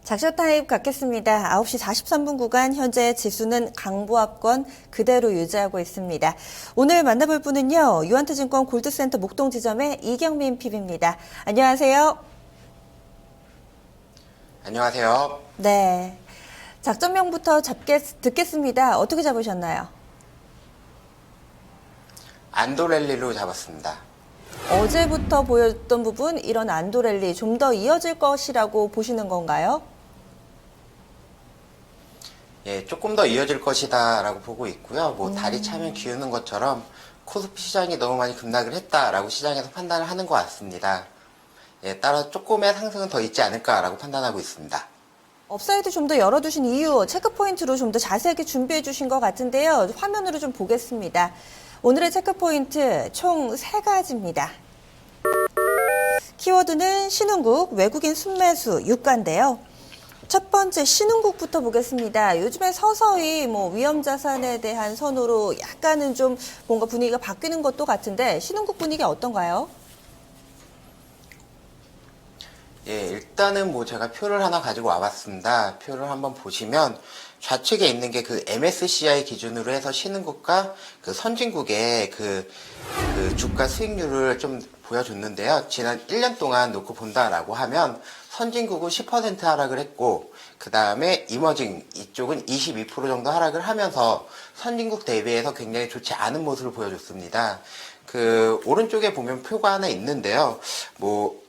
작쇼타임 갖겠습니다. 9시 43분 구간 현재 지수는 강보합권 그대로 유지하고 있습니다. 오늘 만나볼 분은요. 유한투증권 골드센터 목동 지점의 이경민 PB입니다. 안녕하세요. 안녕하세요. 네. 작전명부터 듣겠습니다. 어떻게 잡으셨나요? 안도랠리로 잡았습니다. 어제부터 보였던 부분, 이런 안도랠리 좀 더 이어질 것이라고 보시는 건가요? 예, 조금 더 이어질 것이다라고 보고 있고요. 다리 차면 기우는 것처럼 코스피 시장이 너무 많이 급락을 했다라고 시장에서 판단을 하는 것 같습니다. 예, 따라 조금의 상승은 더 있지 않을까라고 판단하고 있습니다. 업사이드 좀 더 열어두신 이유, 체크포인트로 좀 더 자세하게 준비해 주신 것 같은데요. 화면으로 좀 보겠습니다. 오늘의 체크포인트 총 3가지입니다. 키워드는 신흥국, 외국인 순매수, 유가인데요. 첫 번째 신흥국부터 보겠습니다. 요즘에 서서히 위험자산에 대한 선호로 약간은 좀 뭔가 분위기가 바뀌는 것도 같은데 신흥국 분위기 어떤가요? 예, 일단은 제가 표를 하나 가지고 와봤습니다. 표를 한번 보시면 좌측에 있는 게 그 MSCI 기준으로 해서 신흥국과 그 선진국의 그 주가 수익률을 좀 보여줬는데요. 지난 1년 동안 놓고 본다라고 하면 선진국은 10% 하락을 했고, 그 다음에 이머징 이쪽은 22% 정도 하락을 하면서 선진국 대비해서 굉장히 좋지 않은 모습을 보여줬습니다. 그 오른쪽에 보면 표가 하나 있는데요.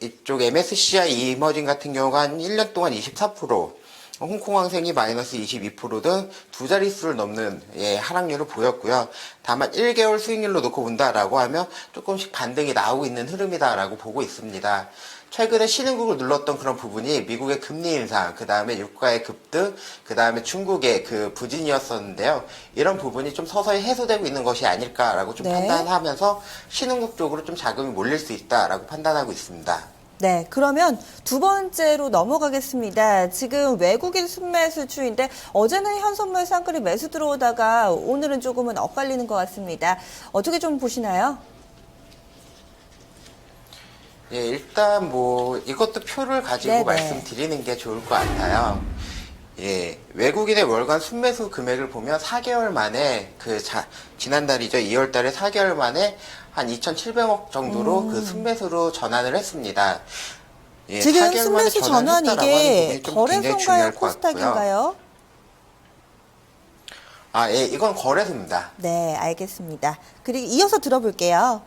이쪽 MSCI 이머징 같은 경우가 한 1년 동안 24%, 홍콩항생이 마이너스 22% 등 두 자릿수를 넘는 하락률을 보였고요. 다만 1개월 수익률로 놓고 본다라고 하면 조금씩 반등이 나오고 있는 흐름이다라고 보고 있습니다. 최근에 신흥국을 눌렀던 그런 부분이 미국의 금리 인상, 그 다음에 유가의 급등, 그 다음에 중국의 그 부진이었었는데요. 이런 부분이 좀 서서히 해소되고 있는 것이 아닐까라고 좀 판단하면서 신흥국 쪽으로 좀 자금이 몰릴 수 있다라고 판단하고 있습니다. 네, 그러면 두 번째로 넘어가겠습니다. 지금 외국인 순매수 추인데 어제는 현선물 쌍끌이 매수 들어오다가 오늘은 조금은 엇갈리는 것 같습니다. 어떻게 좀 보시나요? 예, 일단 이것도 표를 가지고 말씀드리는 게 좋을 것 같아요. 예, 외국인의 월간 순매수 금액을 보면 4개월 만에 지난달이죠. 2월 달에 4개월 만에 한 2,700억 정도로 그 순매수로 전환을 했습니다. 예, 지금 순매수 전환 이게 거래소인가요? 코스닥인가요? 예, 이건 거래소입니다. 네, 알겠습니다. 그리고 이어서 들어볼게요.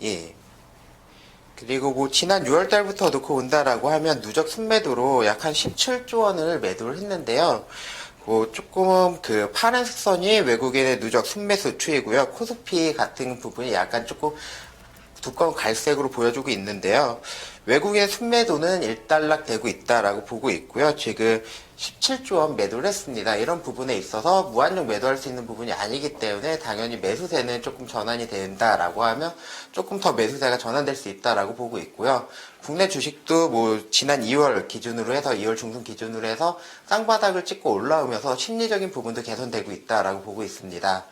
예. 그리고 지난 6월 달부터 놓고 온다라고 하면 누적 순매도로 약 한 17조 원을 매도를 했는데요. 조금 그 파란색 선이 외국인의 누적 순매수 추이고요. 코스피 같은 부분이 약간 조금 두꺼운 갈색으로 보여주고 있는데요. 외국인의 순매도는 일단락되고 있다라고 보고 있고요. 지금 17조 원 매도를 했습니다. 이런 부분에 있어서 무한정 매도할 수 있는 부분이 아니기 때문에 당연히 매수세는 조금 전환이 된다라고 하면 조금 더 매수세가 전환될 수 있다라고 보고 있고요. 국내 주식도 지난 2월 기준으로 해서 2월 중순 기준으로 해서 쌍바닥을 찍고 올라오면서 심리적인 부분도 개선되고 있다라고 보고 있습니다.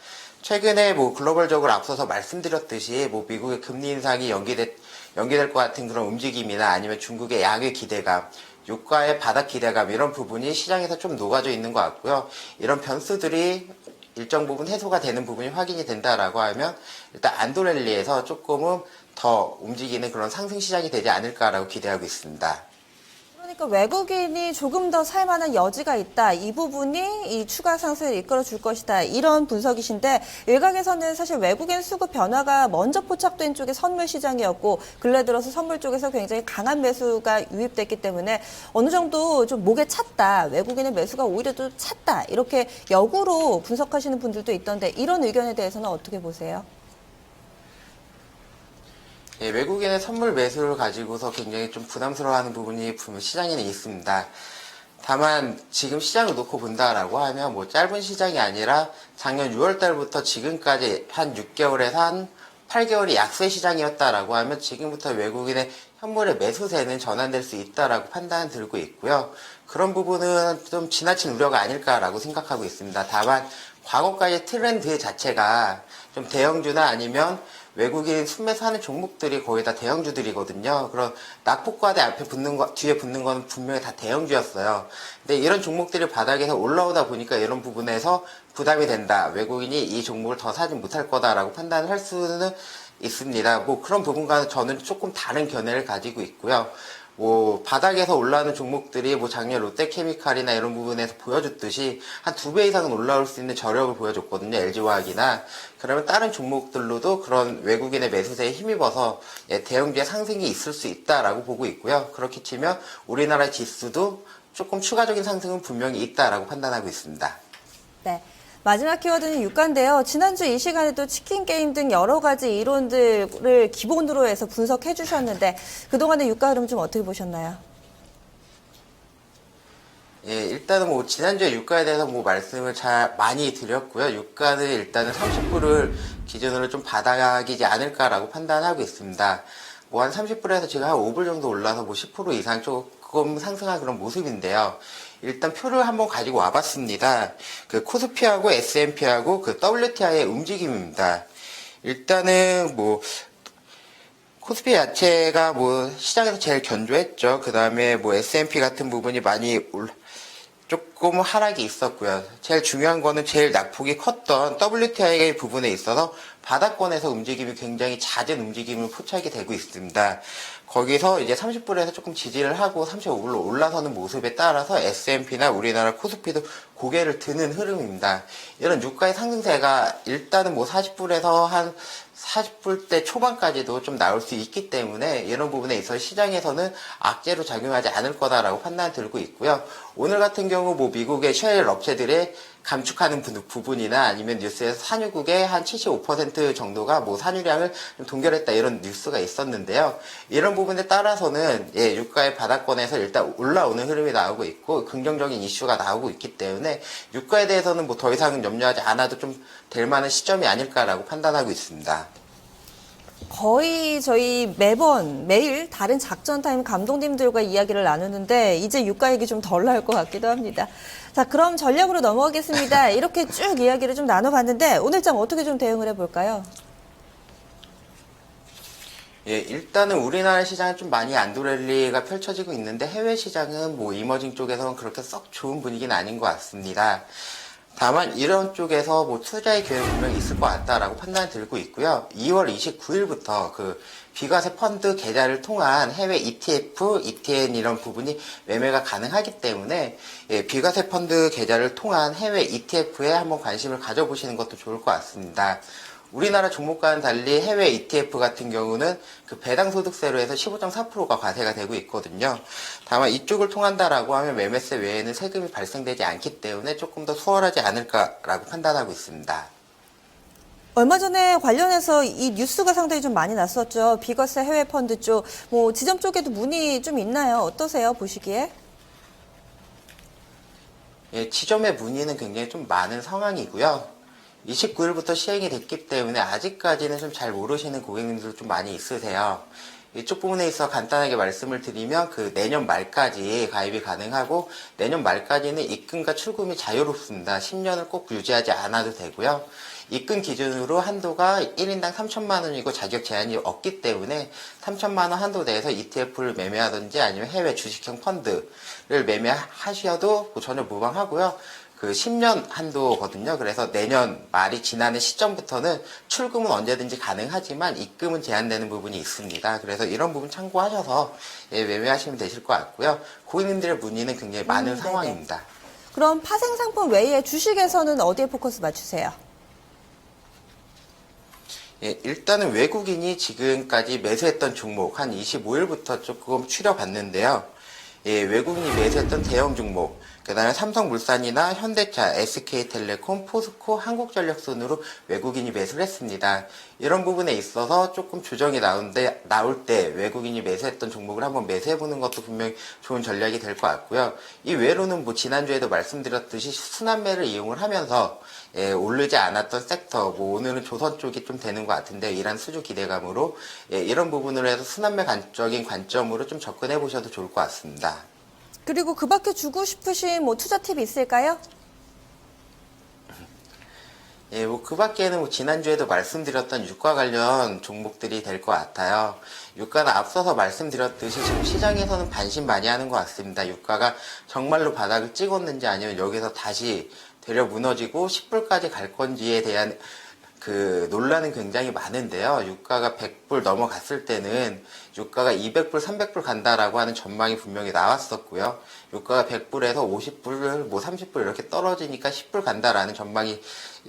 최근에 글로벌적으로 앞서서 말씀드렸듯이 미국의 금리 인상이 연기될 것 같은 그런 움직임이나 아니면 중국의 양의 기대감, 유가의 바닥 기대감 이런 부분이 시장에서 좀 녹아져 있는 것 같고요. 이런 변수들이 일정 부분 해소가 되는 부분이 확인이 된다라고 하면 일단 안도랠리에서 조금은 더 움직이는 그런 상승 시장이 되지 않을까라고 기대하고 있습니다. 그러니까 외국인이 조금 더 살만한 여지가 있다. 이 부분이 이 추가 상승을 이끌어 줄 것이다. 이런 분석이신데 일각에서는 사실 외국인 수급 변화가 먼저 포착된 쪽이 선물 시장이었고 근래 들어서 선물 쪽에서 굉장히 강한 매수가 유입됐기 때문에 어느 정도 좀 목에 찼다. 외국인의 매수가 오히려 또 찼다. 이렇게 역으로 분석하시는 분들도 있던데 이런 의견에 대해서는 어떻게 보세요? 예, 외국인의 선물 매수를 가지고서 굉장히 좀 부담스러워하는 부분이 시장에는 있습니다. 다만 지금 시장을 놓고 본다라고 하면 짧은 시장이 아니라 작년 6월 달부터 지금까지 한 6개월에서 한 8개월이 약세 시장이었다라고 하면 지금부터 외국인의 현물의 매수세는 전환될 수 있다라고 판단을 들고 있고요. 그런 부분은 좀 지나친 우려가 아닐까라고 생각하고 있습니다. 다만 과거까지 트렌드 자체가 좀 대형주나 아니면 외국인 순매수 하는 종목들이 거의 다 대형주들이거든요. 그런 낙폭과대 앞에 붙는 거, 뒤에 붙는 건 분명히 다 대형주였어요. 근데 이런 종목들이 바닥에서 올라오다 보니까 이런 부분에서 부담이 된다. 외국인이 이 종목을 더 사지 못할 거다라고 판단을 할 수는 있습니다. 뭐 그런 부분과는 저는 조금 다른 견해를 가지고 있고요. 뭐 바닥에서 올라오는 종목들이 뭐 작년 롯데케미칼이나 이런 부분에서 보여줬듯이 한 2배 이상은 올라올 수 있는 저력을 보여줬거든요. LG화학이나. 그러면 다른 종목들로도 그런 외국인의 매수세에 힘입어서 대형주의 상승이 있을 수 있다라고 보고 있고요. 그렇게 치면 우리나라 지수도 조금 추가적인 상승은 분명히 있다라고 판단하고 있습니다. 네. 마지막 키워드는 유가인데요. 지난주 이 시간에도 치킨 게임 등 여러 가지 이론들을 기본으로 해서 분석해 주셨는데 그동안의 유가 흐름 좀 어떻게 보셨나요? 예, 일단은 뭐 지난주에 유가에 대해서 뭐 말씀을 많이 드렸고요. 유가는 일단은 30불을 기준으로 좀 바닥이지 않을까라고 판단하고 있습니다. 뭐 한 30불에서 지금 한 5불 정도 올라서 뭐 10% 이상 조금 상승한 그런 모습인데요. 일단 표를 한번 가지고 와봤습니다. 그 코스피하고 S&P하고 그 WTI의 움직임입니다. 일단은 뭐 코스피 자체가 뭐 시장에서 제일 견조했죠. 그 다음에 뭐 S&P 같은 부분이 많이 조금 하락이 있었고요. 제일 중요한 거는 제일 낙폭이 컸던 WTI 부분에 있어서 바닥권에서 움직임이 굉장히 잦은 움직임을 포착이 되고 있습니다. 거기서 이제 30불에서 조금 지지를 하고 35불로 올라서는 모습에 따라서 S&P나 우리나라 코스피도 고개를 드는 흐름입니다. 이런 유가의 상승세가 일단은 뭐 40불에서 한 40불대 초반까지도 좀 나올 수 있기 때문에 이런 부분에 있어서 시장에서는 악재로 작용하지 않을 거다라고 판단 들고 있고요. 오늘 같은 경우 뭐 미국의 셰일 업체들의 감축하는 부분이나 아니면 뉴스에서 산유국의 한 75% 정도가 뭐 산유량을 좀 동결했다 이런 뉴스가 있었는데요. 이런 부분에 따라서는 유가의 바닥권에서 일단 올라오는 흐름이 나오고 있고 긍정적인 이슈가 나오고 있기 때문에 유가에 대해서는 뭐 더 이상 염려하지 않아도 좀 될 만한 시점이 아닐까라고 판단하고 있습니다. 거의 저희 매일 다른 작전 타임 감독님들과 이야기를 나누는데 이제 유가 얘기 좀 덜 나올 것 같기도 합니다. 자, 그럼 전략으로 넘어가겠습니다. 이렇게 쭉 이야기를 좀 나눠봤는데 오늘장 어떻게 좀 대응을 해볼까요? 예, 일단은 우리나라 시장은 좀 많이 안도랠리가 펼쳐지고 있는데 해외 시장은 뭐 이머징 쪽에서는 그렇게 썩 좋은 분위기는 아닌 것 같습니다. 다만 이런 쪽에서 뭐 투자의 기회는 분명히 있을 것 같다라고 판단이 들고 있고요. 2월 29일부터 그 비과세 펀드 계좌를 통한 해외 ETF, ETN 이런 부분이 매매가 가능하기 때문에 비과세 펀드 계좌를 통한 해외 ETF에 한번 관심을 가져보시는 것도 좋을 것 같습니다. 우리나라 종목과는 달리 해외 ETF 같은 경우는 그 배당소득세로 해서 15.4%가 과세가 되고 있거든요. 다만 이쪽을 통한다라고 하면 매매세 외에는 세금이 발생되지 않기 때문에 조금 더 수월하지 않을까라고 판단하고 있습니다. 얼마 전에 관련해서 이 뉴스가 상당히 좀 많이 났었죠. 비과세 해외 펀드 쪽, 뭐 지점 쪽에도 문의 좀 있나요? 어떠세요? 보시기에? 예, 지점의 문의는 굉장히 좀 많은 상황이고요. 29일부터 시행이 됐기 때문에 아직까지는 좀 잘 모르시는 고객님들 좀 많이 있으세요. 이쪽 부분에 있어 간단하게 말씀을 드리면 그 내년 말까지 가입이 가능하고 내년 말까지는 입금과 출금이 자유롭습니다. 10년을 꼭 유지하지 않아도 되고요. 입금 기준으로 한도가 1인당 3천만 원이고 자격 제한이 없기 때문에 3천만 원 한도 내에서 ETF를 매매하든지 아니면 해외 주식형 펀드를 매매하셔도 전혀 무방하고요. 그 10년 한도거든요. 그래서 내년 말이 지나는 시점부터는 출금은 언제든지 가능하지만 입금은 제한되는 부분이 있습니다. 그래서 이런 부분 참고하셔서 매매하시면 되실 것 같고요. 고객님들의 문의는 굉장히 많은 상황입니다. 그럼 파생 상품 외에 주식에서는 어디에 포커스 맞추세요? 예, 일단은 외국인이 지금까지 매수했던 종목 한 25일부터 조금 추려봤는데요. 예, 외국인이 매수했던 대형 종목, 그 다음에 삼성물산이나 현대차, SK텔레콤, 포스코, 한국전력 순으로 외국인이 매수를 했습니다. 이런 부분에 있어서 조금 조정이 나올 때 외국인이 매수했던 종목을 한번 매수해보는 것도 분명히 좋은 전략이 될 것 같고요. 이 외로는 뭐 지난주에도 말씀드렸듯이 순환매를 이용을 하면서 오르지 않았던 섹터, 뭐 오늘은 조선 쪽이 좀 되는 것 같은데 이란 수주 기대감으로 이런 부분으로 해서 순환매적인 관점으로 좀 접근해 보셔도 좋을 것 같습니다. 그리고 그 밖에 주고 싶으신 뭐 투자 팁이 있을까요? 예, 뭐, 그 밖에는 뭐, 지난주에도 말씀드렸던 유가 관련 종목들이 될 것 같아요. 유가는 앞서서 말씀드렸듯이 지금 시장에서는 반신반의하는 것 같습니다. 유가가 정말로 바닥을 찍었는지 아니면 여기서 다시 되려 무너지고 10불까지 갈 건지에 대한 그 논란은 굉장히 많은데요. 유가가 100불 넘어갔을 때는 유가가 200불, 300불 간다라고 하는 전망이 분명히 나왔었고요. 유가가 100불에서 50불, 뭐 30불 이렇게 떨어지니까 10불 간다라는 전망이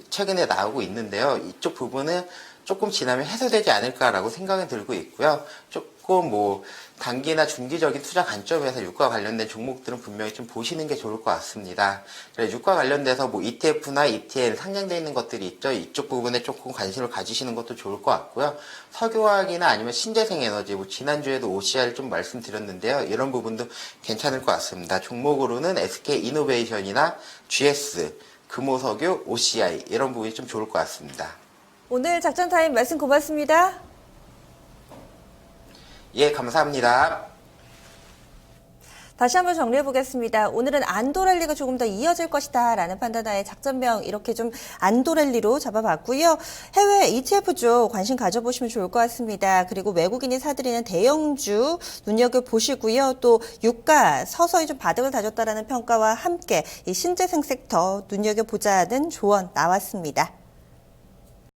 최근에 나오고 있는데요. 이쪽 부분은 조금 지나면 해소되지 않을까라고 생각이 들고 있고요. 조금 뭐 단기나 중기적인 투자 관점에서 유가 관련된 종목들은 분명히 좀 보시는 게 좋을 것 같습니다. 그래서 유가 관련돼서 뭐 ETF나 ETN 상장되어 있는 것들이 있죠. 이쪽 부분에 조금 관심을 가지시는 것도 좋을 것 같고요. 석유화학이나 아니면 신재생에너지, 뭐 지난주에도 OCR 좀 말씀드렸는데요. 이런 부분도 괜찮을 것 같습니다. 종목으로는 SK이노베이션이나 GS, 금호석유, OCI 이런 부분이 좀 좋을 것 같습니다. 오늘 작전 타임 말씀 고맙습니다. 예, 감사합니다. 다시 한번 정리해 보겠습니다. 오늘은 안도랠리가 조금 더 이어질 것이다 라는 판단하에 작전명 이렇게 좀 안도랠리로 잡아봤고요. 해외 ETF 쪽 관심 가져보시면 좋을 것 같습니다. 그리고 외국인이 사들이는 대형주 눈여겨보시고요. 또 유가 서서히 좀 바닥을 다졌다라는 평가와 함께 이 신재생 섹터 눈여겨보자는 조언 나왔습니다.